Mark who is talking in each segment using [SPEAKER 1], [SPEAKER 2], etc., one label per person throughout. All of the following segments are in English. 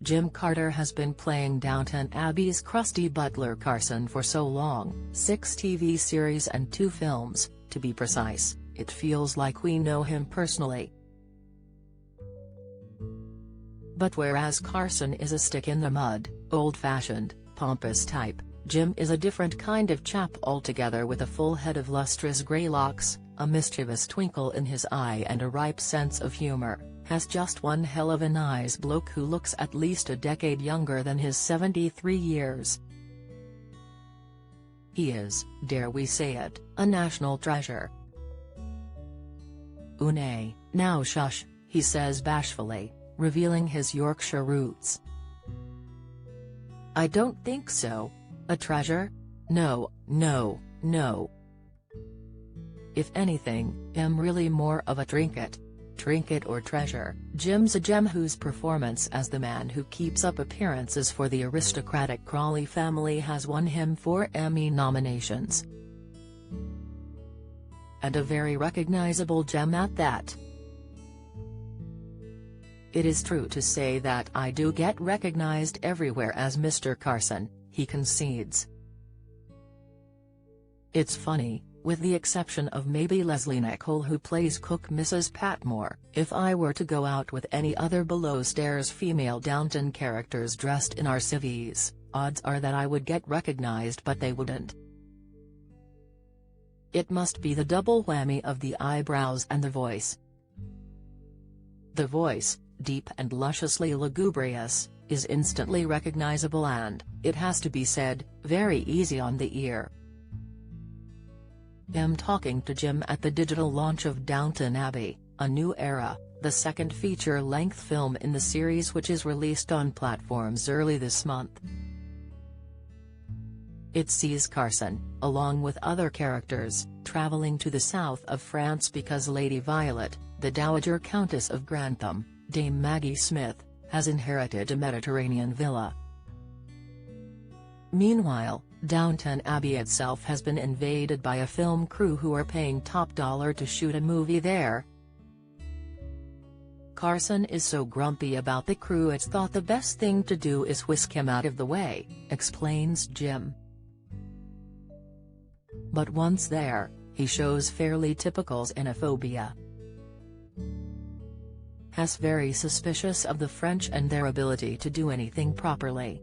[SPEAKER 1] Jim Carter has been playing Downton Abbey's crusty butler Carson for so long, 6 TV series and 2 films, to be precise, it feels like we know him personally. But whereas Carson is a stick-in-the-mud, old-fashioned, pompous type, Jim is a different kind of chap altogether, with a full head of lustrous grey locks, a mischievous twinkle in his eye and a ripe sense of humour, has just one hell of a nice bloke who looks at least a decade younger than his 73 years. He is, dare we say it, a national treasure. "Nay, now shush," he says bashfully, revealing his Yorkshire roots. "I don't think so. A treasure? No, no, no. If anything, I'm really more of a trinket. Trinket or treasure, Jim's a gem whose performance as the man who keeps up appearances for the aristocratic Crawley family has won him 4 Emmy nominations. And a very recognizable gem at that. It is true to say that I do get recognized everywhere as Mr. Carson," he concedes. "It's funny, with the exception of maybe Leslie Nichol, who plays cook Mrs. Patmore, if I were to go out with any other below-stairs female Downton characters dressed in our civvies, odds are that I would get recognized, but they wouldn't. It must be the double whammy of the eyebrows and the voice. The voice, deep and lusciously lugubrious, is instantly recognizable and, it has to be said, very easy on the ear." I'm talking to Jim at the digital launch of Downton Abbey, A New Era, the second feature-length film in the series, which is released on platforms early this month. It sees Carson, along with other characters, traveling to the south of France because Lady Violet, the Dowager Countess of Grantham, Dame Maggie Smith, has inherited a Mediterranean villa. Meanwhile, Downton Abbey itself has been invaded by a film crew who are paying top dollar to shoot a movie there. Carson is so grumpy about the crew it's thought the best thing to do is whisk him out of the way, explains Jim. But once there, he shows fairly typical xenophobia. Has very suspicious of the French and their ability to do anything properly.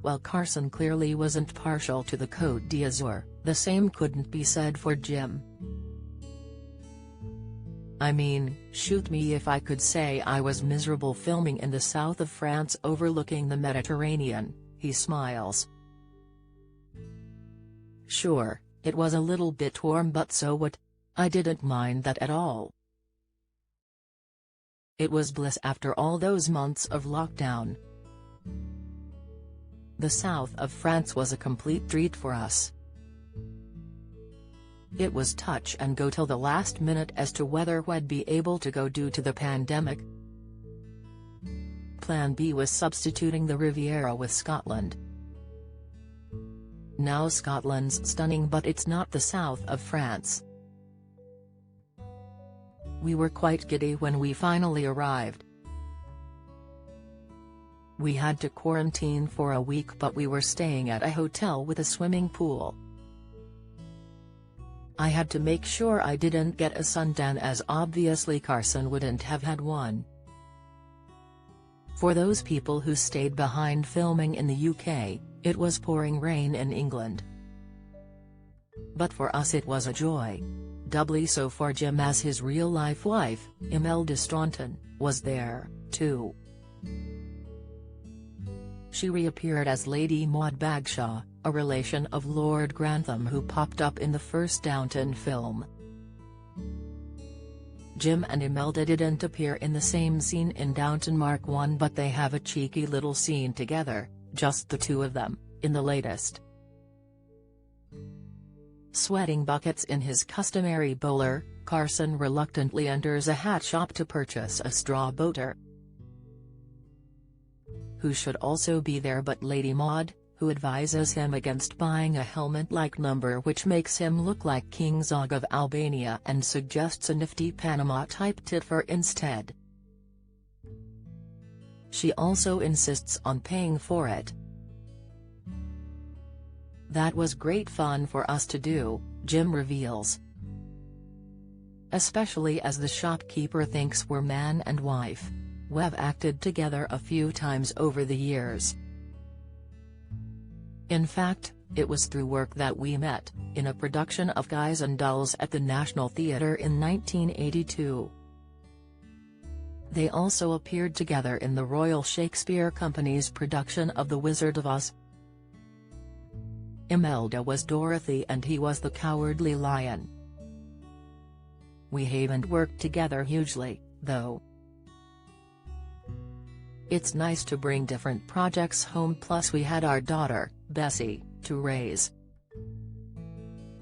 [SPEAKER 1] While Carson clearly wasn't partial to the Côte d'Azur, the same couldn't be said for Jim. "I mean, shoot me if I could say I was miserable filming in the south of France overlooking the Mediterranean," he smiles. "Sure, it was a little bit warm, but so what? I didn't mind that at all. It was bliss after all those months of lockdown. The south of France was a complete treat for us. It was touch and go till the last minute as to whether we'd be able to go due to the pandemic. Plan B was substituting the Riviera with Scotland. Now Scotland's stunning, but it's not the south of France. We were quite giddy when we finally arrived. We had to quarantine for a week, but we were staying at a hotel with a swimming pool. I had to make sure I didn't get a suntan, as obviously Carson wouldn't have had one. For those people who stayed behind filming in the UK, it was pouring rain in England. But for us it was a joy. Doubly so for Jim, as his real-life wife, Imelda Staunton, was there, too. She reappeared as Lady Maud Bagshaw, a relation of Lord Grantham who popped up in the first Downton film. Jim and Imelda didn't appear in the same scene in Downton Mark 1, but they have a cheeky little scene together, just the two of them, in the latest. Sweating buckets in his customary bowler, Carson reluctantly enters a hat shop to purchase a straw boater. Who should also be there but Lady Maud, who advises him against buying a helmet-like number which makes him look like King Zog of Albania and suggests a nifty Panama-type tit for instead. She also insists on paying for it. That was great fun for us to do, Jim reveals. Especially as the shopkeeper thinks we're man and wife. We've acted together a few times over the years. In fact, it was through work that we met, in a production of Guys and Dolls at the National Theatre in 1982. They also appeared together in the Royal Shakespeare Company's production of The Wizard of Oz. Imelda was Dorothy and he was the Cowardly Lion. We haven't worked together hugely, though. It's nice to bring different projects home, plus we had our daughter, Bessie, to raise.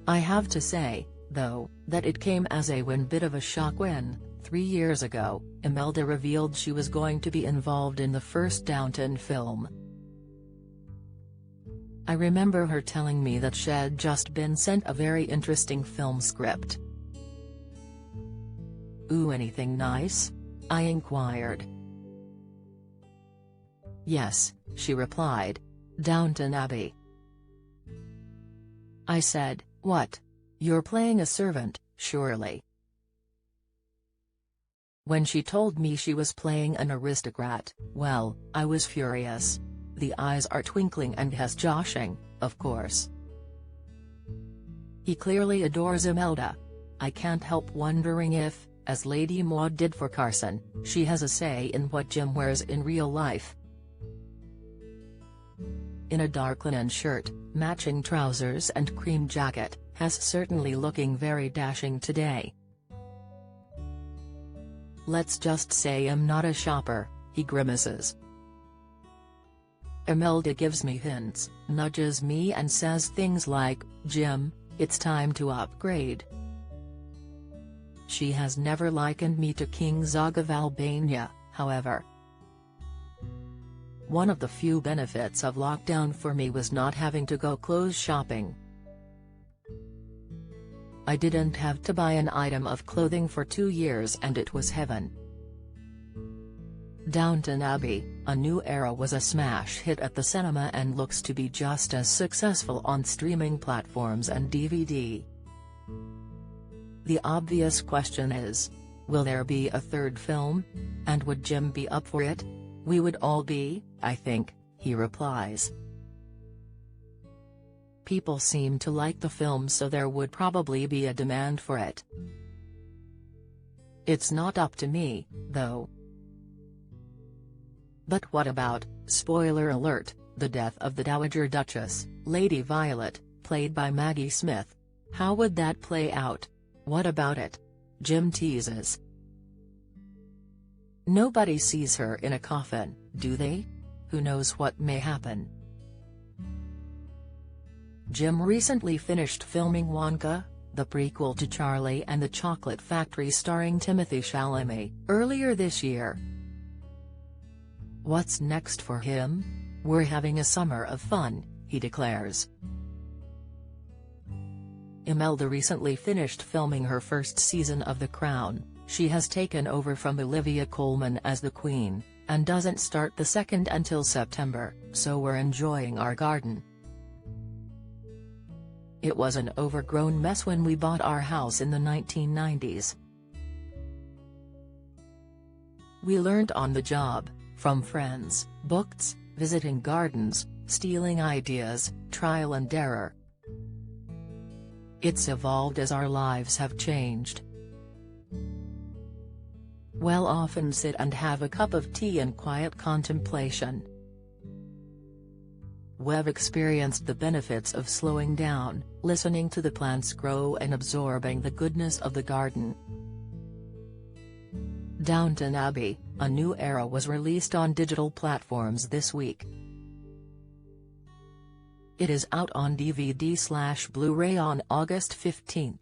[SPEAKER 1] I have to say, though, that it came as a bit of a shock when, 3 years ago, Imelda revealed she was going to be involved in the first Downton film. I remember her telling me that she'd just been sent a very interesting film script. "Ooh, anything nice?" I inquired. "Yes," she replied. "Downton Abbey." I said, "What? You're playing a servant, surely?" When she told me she was playing an aristocrat, well, I was furious. The eyes are twinkling and he's joshing, of course. He clearly adores Imelda. I can't help wondering if, as Lady Maud did for Carson, she has a say in what Jim wears in real life. In a dark linen shirt, matching trousers and cream jacket, he's certainly looking very dashing today. "Let's just say I'm not a shopper," he grimaces. Imelda gives me hints, nudges me and says things like, "Jim, it's time to upgrade." She has never likened me to King Zog of Albania, however. One of the few benefits of lockdown for me was not having to go clothes shopping. I didn't have to buy an item of clothing for 2 years and it was heaven. Downton Abbey, A New Era was a smash hit at the cinema and looks to be just as successful on streaming platforms and DVD. The obvious question is, will there be a third film? And would Jim be up for it? "We would all be, I think," he replies. People seem to like the film, so there would probably be a demand for it. It's not up to me, though. But what about, spoiler alert, the death of the Dowager Duchess, Lady Violet, played by Maggie Smith? How would that play out? What about it? Jim teases. Nobody sees her in a coffin, do they? Who knows what may happen? Jim recently finished filming Wonka, the prequel to Charlie and the Chocolate Factory starring Timothée Chalamet, earlier this year. What's next for him? "We're having a summer of fun," he declares. Imelda recently finished filming her first season of The Crown. She has taken over from Olivia Colman as the Queen, and doesn't start the second until September, so we're enjoying our garden. It was an overgrown mess when we bought our house in the 1990s. We learned on the job, from friends, books, visiting gardens, stealing ideas, trial and error. It's evolved as our lives have changed. We'll often sit and have a cup of tea in quiet contemplation. We've experienced the benefits of slowing down, listening to the plants grow and absorbing the goodness of the garden. Downton Abbey, A New Era was released on digital platforms this week. It is out on DVD/Blu-ray on August 15.